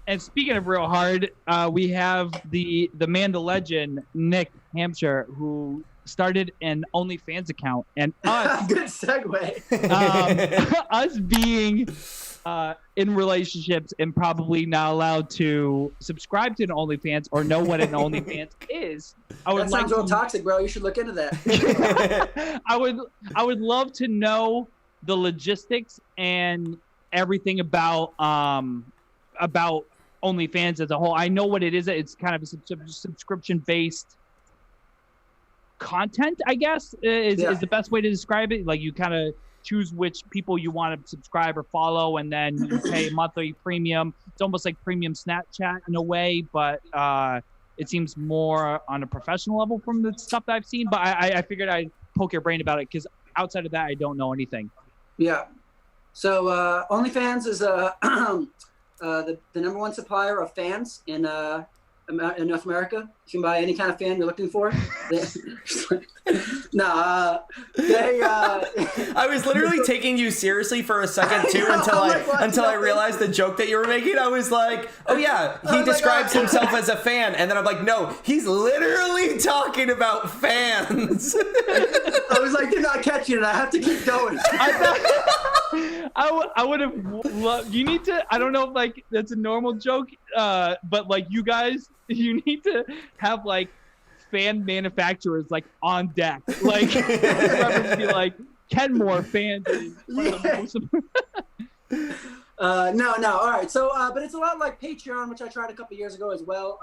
And speaking of real hard, we have the man, the legend, Nick Hampshire, who started an OnlyFans account, and us good segue. Us being in relationships and probably not allowed to subscribe to an OnlyFans or know what an OnlyFans is. That sounds real toxic, bro. You should look into that. I would love to know the logistics and everything about OnlyFans as a whole. I know what it is. It's kind of a subscription-based content, I guess, is the best way to describe it. Like, you kind of choose which people you want to subscribe or follow, and then you pay a monthly premium. It's almost like premium Snapchat in a way, but it seems more on a professional level from the stuff that I've seen. But I figured I'd poke your brain about it, because outside of that, I don't know anything. Yeah. So OnlyFans is the number one supplier of fans in North America. You can buy any kind of fan you're looking for. I was literally taking you seriously for a second too, until I realized the joke that you were making. I was like, oh yeah, he describes himself as a fan, and then I'm like, no, he's literally talking about fans. I was like, they're not catching it. I have to keep going. I would have loved. You need to. I don't know if like that's a normal joke, but like you guys, you need to have like fan manufacturers like on deck, like be like Kenmore fans. Yeah. No. All right. So, but it's a lot like Patreon, which I tried a couple years ago as well.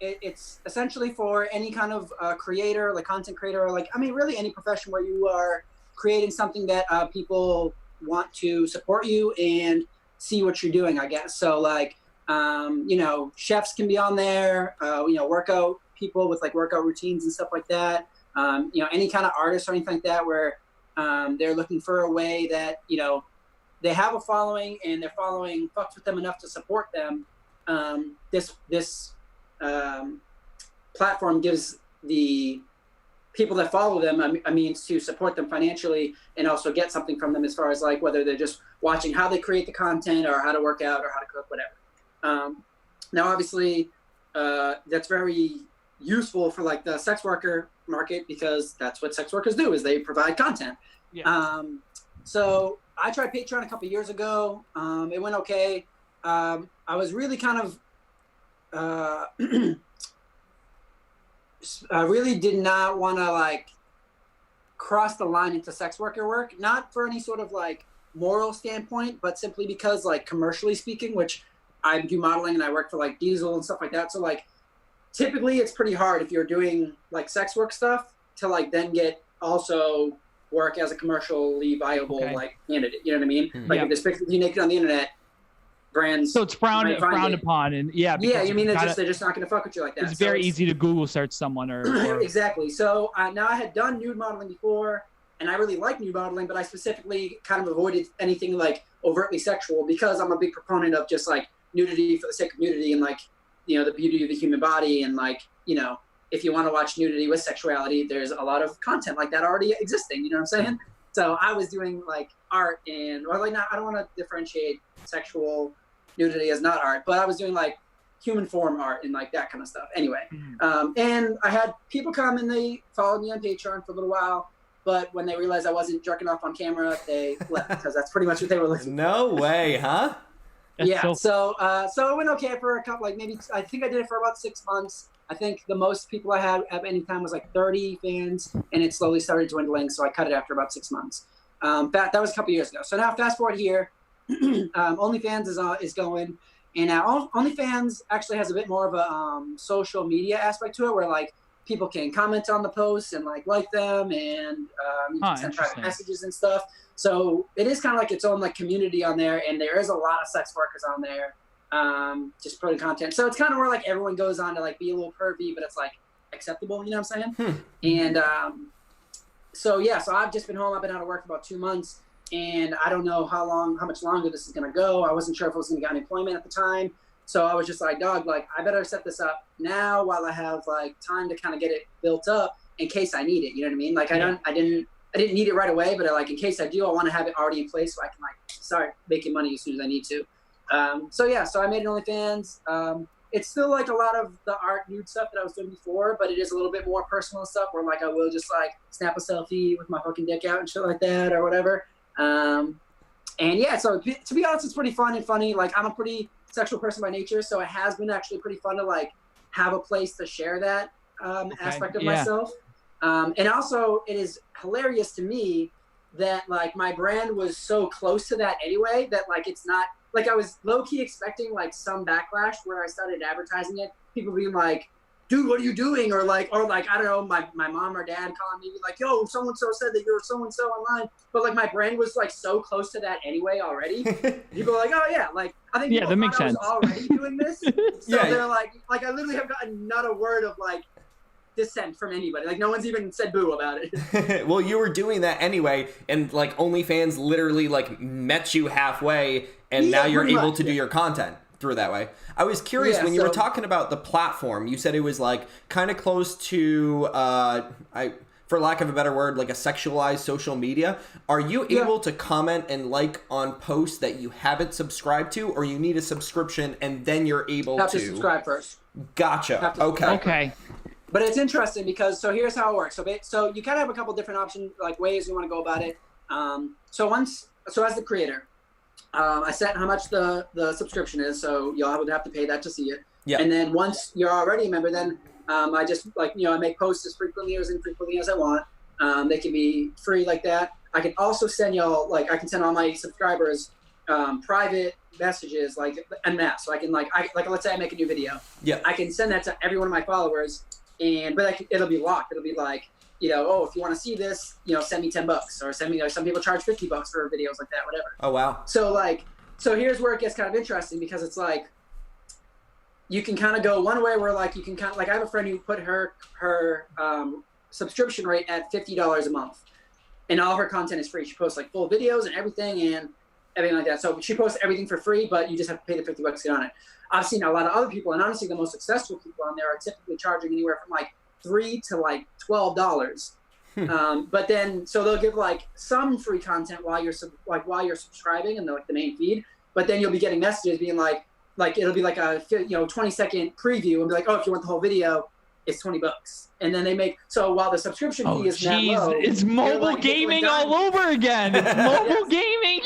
It's essentially for any kind of creator, like content creator, or like, I mean, really any profession where you are creating something that people want to support you and see what you're doing, I guess. So like, chefs can be on there, workout people with like workout routines and stuff like that. Any kind of artists or anything like that, where they're looking for a way that, they have a following and their following fucks with them enough to support them. This platform gives the people that follow them a means to support them financially and also get something from them, as far as like whether they're just watching how they create the content or how to work out or how to cook, whatever. Now, obviously, that's very useful for like the sex worker market, because that's what sex workers do, is they provide content. Yeah. So I tried Patreon a couple of years ago. It went okay. I was really kind of I really did not want to like cross the line into sex worker work, not for any sort of like moral standpoint, but simply because like commercially speaking, which I do modeling and I work for like Diesel and stuff like that. So like typically it's pretty hard if you're doing like sex work stuff to like then get also work as a commercially viable like candidate. You know what I mean? Like if there's pictures of you naked on the internet, brands. So it's frowned upon, and you mean they're just not going to fuck with you like that. It's very easy to Google search someone or exactly. So now I had done nude modeling before, and I really like nude modeling, but I specifically kind of avoided anything like overtly sexual, because I'm a big proponent of just like nudity for the sake of nudity, and like, the beauty of the human body, and like, if you want to watch nudity with sexuality, there's a lot of content like that already existing. You know what I'm saying? So I was doing like art I don't want to differentiate sexual nudity as not art, but I was doing like human form art and like that kind of stuff. Anyway, and I had people come and they followed me on Patreon for a little while, but when they realized I wasn't jerking off on camera, they left, because that's pretty much what they were looking for. No way, huh? Yeah. So it went okay for a couple, like maybe, I think I did it for about 6 months. I think the most people I had at any time was like 30 fans, and it slowly started dwindling. So I cut it after about 6 months. That was a couple years ago. So now fast forward here, OnlyFans is going, and now OnlyFans actually has a bit more of a social media aspect to it, where like people can comment on the posts and like them, and you can send private messages and stuff. So it is kind of like its own like community on there, and there is a lot of sex workers on there, just putting content. So it's kind of where like everyone goes on to like be a little pervy, but it's like acceptable. You know what I'm saying? And so I've just been home. I've been out of work for about 2 months. And I don't know how much longer this is going to go. I wasn't sure if I was going to get unemployment at the time. So I was just like, dog, like, I better set this up now while I have like time to kind of get it built up in case I need it. You know what I mean? Like, I didn't need it right away, but like, in case I do, I want to have it already in place so I can like start making money as soon as I need to. So yeah, so I made an OnlyFans. It's still like a lot of the art nude stuff that I was doing before, but it is a little bit more personal stuff where like I will just like snap a selfie with my fucking dick out and shit like that or whatever. And yeah, so to be honest, it's pretty fun and funny. Like I'm a pretty sexual person by nature, so it has been actually pretty fun to like have a place to share that aspect of myself. And also it is hilarious to me that like my brand was so close to that anyway, that like it's not like I was low-key expecting like some backlash where I started advertising it, people being like, dude, what are you doing? Or like I don't know, my mom or dad calling me like, yo, so-and-so said that you're so-and-so online. But like my brand was like so close to that anyway already. People are like, oh yeah, like I think that makes sense. I was already doing this. So they're like I literally have gotten not a word of like dissent from anybody. Like no one's even said boo about it. Well, you were doing that anyway, and like OnlyFans literally like met you halfway, and now you're able to do your content through that way. I was curious when you were talking about the platform. You said it was like kind of close to for lack of a better word, like a sexualized social media. Are you able to comment and like on posts that you haven't subscribed to, or you need a subscription and then you're able to subscribe first? Gotcha. Okay. But it's interesting because, so here's how it works. So you kind of have a couple different options, like ways you want to go about it. So as the creator, I set how much the subscription is. So y'all would have to pay that to see it. Yeah. And then once you're already a member, then I just like, I make posts as frequently or as infrequently as I want. They can be free like that. I can also send y'all, like I can send all my subscribers private messages like en masse. So I can like let's say I make a new video. Yeah. I can send that to every one of my followers. But like, it'll be locked. It'll be like, oh, if you want to see this, send me $10 or send me, some people charge $50 for videos like that, whatever. Oh, wow. So here's where it gets kind of interesting because it's like, you can kind of go one way where like, you can kind of like, I have a friend who put her subscription rate at $50 a month and all her content is free. She posts like full videos and everything like that. So she posts everything for free, but you just have to pay the $50 to get on it. I've seen a lot of other people, and honestly, the most successful people on there are typically charging anywhere from like $3 to like $12. But then, so they'll give like some free content while you're subscribing and like the main feed. But then you'll be getting messages being like it'll be like a 20-second preview and be like, oh, if you want the whole video, it's $20. And then they make while the subscription fee is that low, it's mobile gaming all over again. It's mobile gaming.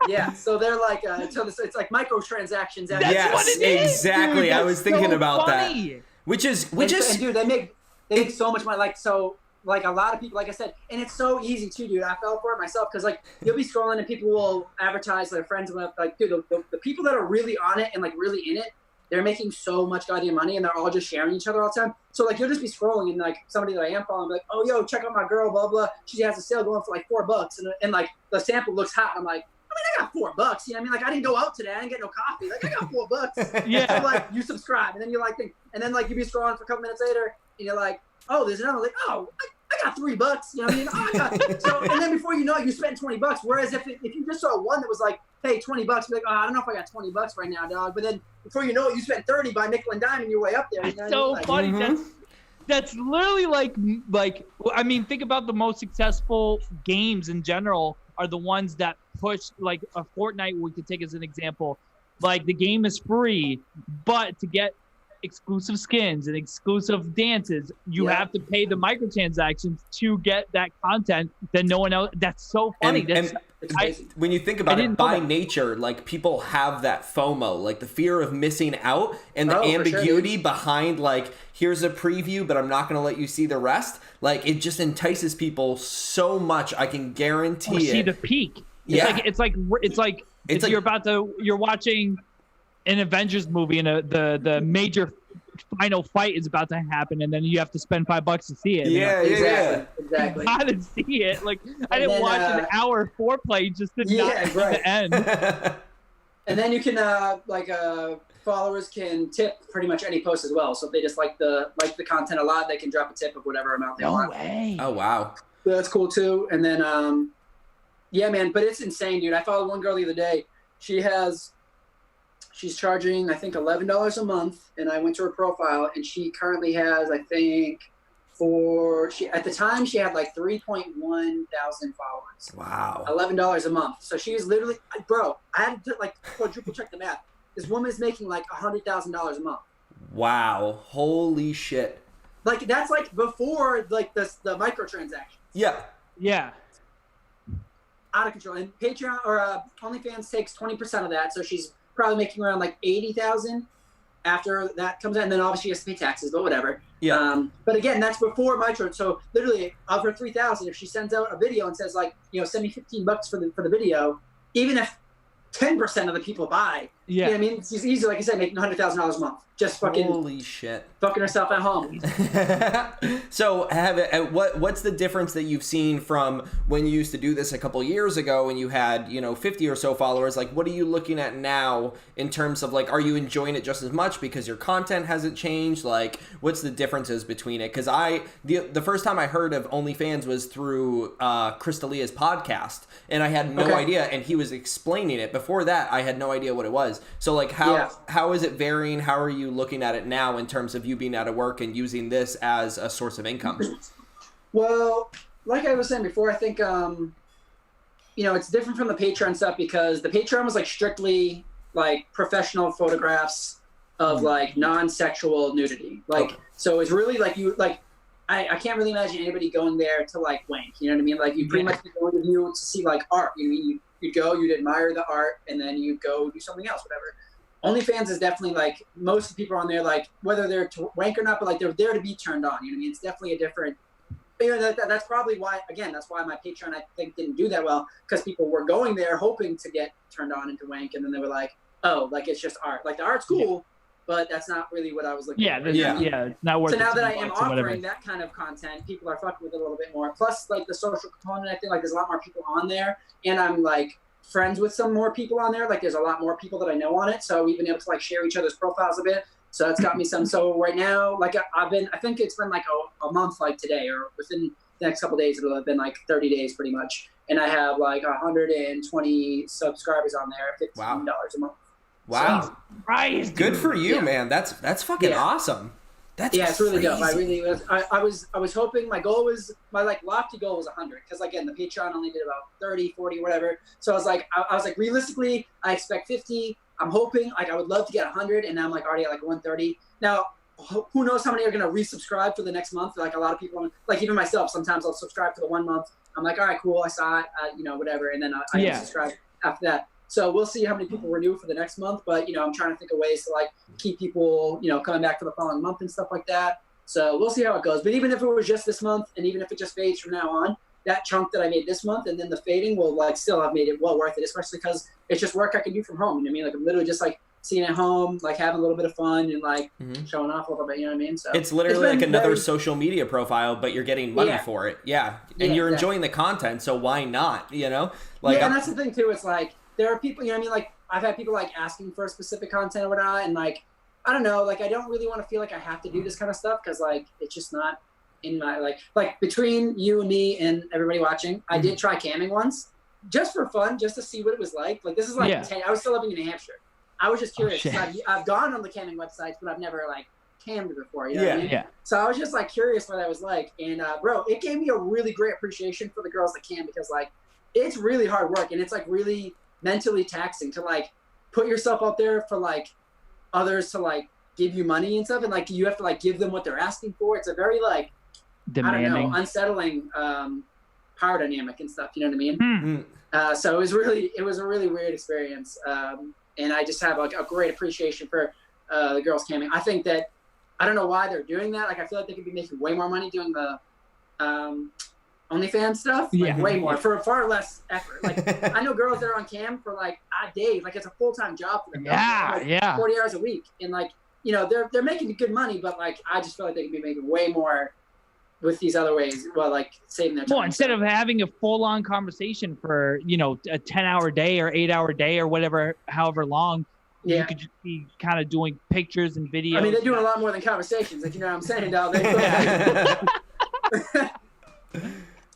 Yeah, so they're like, it's like microtransactions. That's what it is. Exactly. Dude, I was thinking about funny. That. Which is, dude, they make so much money. Like a lot of people, like I said, and it's so easy too, dude. I fell for it myself because like you'll be scrolling and people will advertise their friends with like, dude, the people that are really on it and like really in it, they're making so much goddamn money and they're all just sharing each other all the time. So like you'll just be scrolling and like somebody that I am following, be like, oh yo, check out my girl, blah blah. She has a sale going for like $4, and like the sample looks hot. And I'm like, I got $4. You know what I mean? Like I didn't go out today. I didn't get no coffee. Like I got $4. Yeah. So like you subscribe and then you're like, and then like you be scrolling for a couple minutes later and you're like, oh, there's another. Like, oh, I got $3. You know what I mean? Oh, I got and then before you know it, you spend $20. Whereas if you just saw one that was like, hey, $20, be like, oh, I don't know if I got $20 right now, dog. But then before you know it, you spent 30 by nickel and diming your way up there. You know That's so funny. That's literally like I mean, think about the most successful games in general are the ones that push, like a Fortnite we could take as an example. Like the game is free, but to get exclusive skins and exclusive dances, you have to pay the microtransactions to get that content that no one else. That's so funny. When you think about it, by nature, like people have that FOMO, like the fear of missing out and the ambiguity behind like, here's a preview, but I'm not going to let you see the rest. Like it just entices people so much. I can guarantee it. See the peak. It's like you're watching an Avengers movie and the major final fight is about to happen, and then you have to spend $5 to see it. Exactly. You gotta see it. Like I didn't watch an hour foreplay just to not see the end. And then you can followers can tip pretty much any post as well. So if they just like the content a lot, they can drop a tip of whatever amount they want. No way. Oh wow. So that's cool too. And then yeah, man, but it's insane, dude. I followed one girl the other day. She's charging, I think, $11 a month, and I went to her profile, and she currently has, I think, at the time she had like 3.1 thousand followers. Wow. $11 a month. So she was literally, bro, I had to like quadruple check the math. This woman is making like $100,000 a month. Wow. Holy shit. Like that's like before like the microtransactions. Yeah. Yeah. Out of control. And Patreon or OnlyFans takes 20% of that, so she's probably making around like 80,000 after that comes in. And then obviously she has to pay taxes, but whatever. Yeah. But again, that's before micro. So literally, of her 3,000, if she sends out a video and says like, send me $15 for the video, even if 10% of the people buy, yeah, I mean, it's easy, like I said, making $100,000 a month. Just fucking holy shit, fucking herself at home. So, what's the difference that you've seen from when you used to do this a couple years ago and you had 50 or so followers? Like, what are you looking at now in terms of like, are you enjoying it just as much because your content hasn't changed? Like, what's the differences between it? Because the first time I heard of OnlyFans was through Crystalia's podcast, and I had no idea, and he was explaining it. Before that, I had no idea what it was. So like, how is it varying? How are you looking at it now in terms of you being out of work and using this as a source of income? Well, like I was saying before, I think it's different from the Patreon stuff because the Patreon was like strictly like professional photographs of like non-sexual nudity. Like so it's really like I can't really imagine anybody going there to like wank, you know what I mean? Like you pretty much be going to view to see like art. You'd go, you'd admire the art, and then you'd go do something else, whatever. OnlyFans is definitely like most of the people on there, like whether they're to wank or not, but like they're there to be turned on. You know what I mean? It's definitely a different. That's probably why. Again, that's why my Patreon I think didn't do that well because people were going there hoping to get turned on into wank, and then they were like, oh, like it's just art. Like the art's cool, but that's not really what I was looking for. Yeah. Not worth so now that I am offering whatever. that kind of content, people are fucking with it a little bit more. Plus, like the social component, I think like there's a lot more people on there, and I'm like friends with some more people on there. Like there's a lot more people that I know on it, so we've been able to like share each other's profiles a bit. So that's got me some. So right now, like I think it's been like a month, like today, or within the next couple of days, it'll have been like 30 days pretty much. And I have like 120 subscribers on there, $15 a month. Wow. Christ, good for you, man. That's fucking awesome. That's it's really dope. I really was. I was hoping my like lofty goal was 100 because again the Patreon only did about 30, 40, whatever. So I was like realistically I expect 50. I'm hoping like I would love to get 100, and now I'm like already at like 130. Now who knows how many are gonna resubscribe for the next month? Like a lot of people, like even myself, sometimes I'll subscribe for the 1 month. I'm like, all right, cool, I saw it, whatever, and then I unsubscribe after that. So we'll see how many people renew for the next month. But, I'm trying to think of ways to, like, keep people, coming back for the following month and stuff like that. So we'll see how it goes. But even if it was just this month and even if it just fades from now on, that chunk that I made this month and then the fading will, like, still have made it well worth it, especially because it's just work I can do from home. You know what I mean? Like, I'm literally just, like, sitting at home, like, having a little bit of fun and, like, showing off a little bit. You know what I mean? So it's literally like another social media profile, but you're getting money for it. Yeah. And you're enjoying the content, so why not, Like, and that's the thing, too. It's, like, there are people, you know what I mean? Like, I've had people like asking for specific content or whatnot, and like, I don't know, like I don't really want to feel like I have to do this kind of stuff because like it's just not in my like between you and me and everybody watching, I did try camming once, just for fun, just to see what it was like. Like this is like I was still living in New Hampshire. I was just curious. I've gone on the camming websites, but I've never like cammed before. You know what I mean? So I was just like curious what that was like, and bro, it gave me a really great appreciation for the girls that cam because like it's really hard work and it's like really mentally taxing to like put yourself out there for like others to like give you money and stuff, and like you have to like give them what they're asking for. It's a very like demanding, I don't know, unsettling power dynamic and stuff. You know what I mean? So it was a really weird experience, and I just have like a great appreciation for the girls camming. I think that I don't know why they're doing that. Like I feel like they could be making way more money doing the OnlyFans stuff, like way more for far less effort. Like I know girls that are on cam for like a day, like it's a full-time job for them. 40 hours a week, and like they're making good money, but like I just feel like they could be making way more with these other ways. Well, like saving their time. Well, instead of having a full-on conversation for a 10-hour day or 8-hour day or whatever, however long. You could just be kind of doing pictures and videos. I mean, they're doing a lot more than conversations. Like, you know what I'm saying, dog?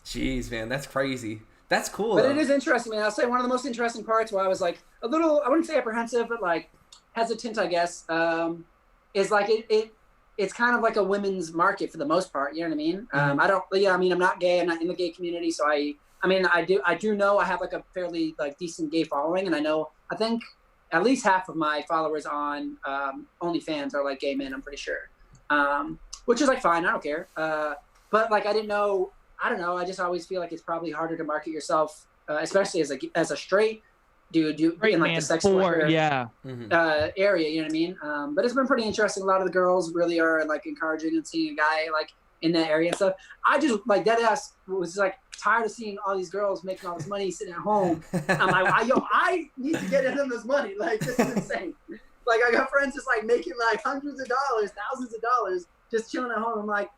Jeez, man, that's crazy. That's cool. But it is interesting, man. I'll say one of the most interesting parts where I was like a little, I wouldn't say apprehensive, but like hesitant, I guess, is like it's kind of like a women's market for the most part. You know what I mean? I'm not gay. I'm not in the gay community. So I do know I have like a fairly like decent gay following. And I think at least half of my followers on OnlyFans are like gay men, I'm pretty sure. Which is like fine. I don't care. But like, I don't know. I just always feel like it's probably harder to market yourself, especially as a straight dude in like the sex worker area, you know what I mean? But it's been pretty interesting. A lot of the girls really are like encouraging and seeing a guy like in that area and stuff. I just like that ass was like tired of seeing all these girls making all this money sitting at home. I'm like, I need to get in this money. Like, this is insane. Like, I got friends just like making like hundreds of dollars, thousands of dollars, just chilling at home. I'm like,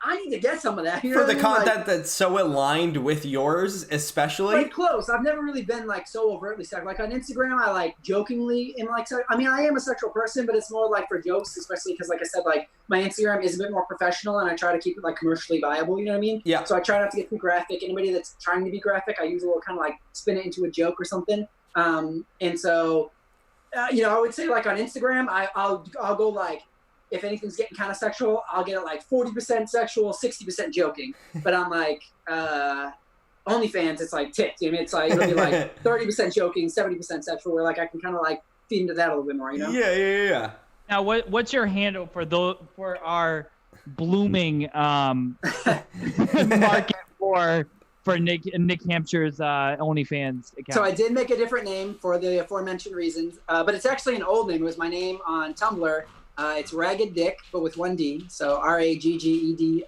I need to get some of that. You know for the content like, that's so aligned with yours, especially. Like close. I've never really been like so overtly sexual. Like on Instagram, I like jokingly am like. I mean, I am a sexual person, but it's more like for jokes, especially because, like I said, like my Instagram is a bit more professional, and I try to keep it like commercially viable. You know what I mean? Yeah. So I try not to get too graphic. Anybody that's trying to be graphic, I usually will kind of like spin it into a joke or something. And so, I would say like on Instagram, I'll go like. If anything's getting kind of sexual, I'll get it like 40% sexual, 60% joking. But on like OnlyFans, it's like tipped. I mean, it's like it'll be like 30% joking, 70% sexual. Where like I can kind of like feed into that a little bit more, you know? Yeah. Now, what's your handle for our blooming market for Nick Hampshire's OnlyFans account? So I did make a different name for the aforementioned reasons, but it's actually an old name. It was my name on Tumblr. It's raggedick, but with one D. So RAGGEDICK.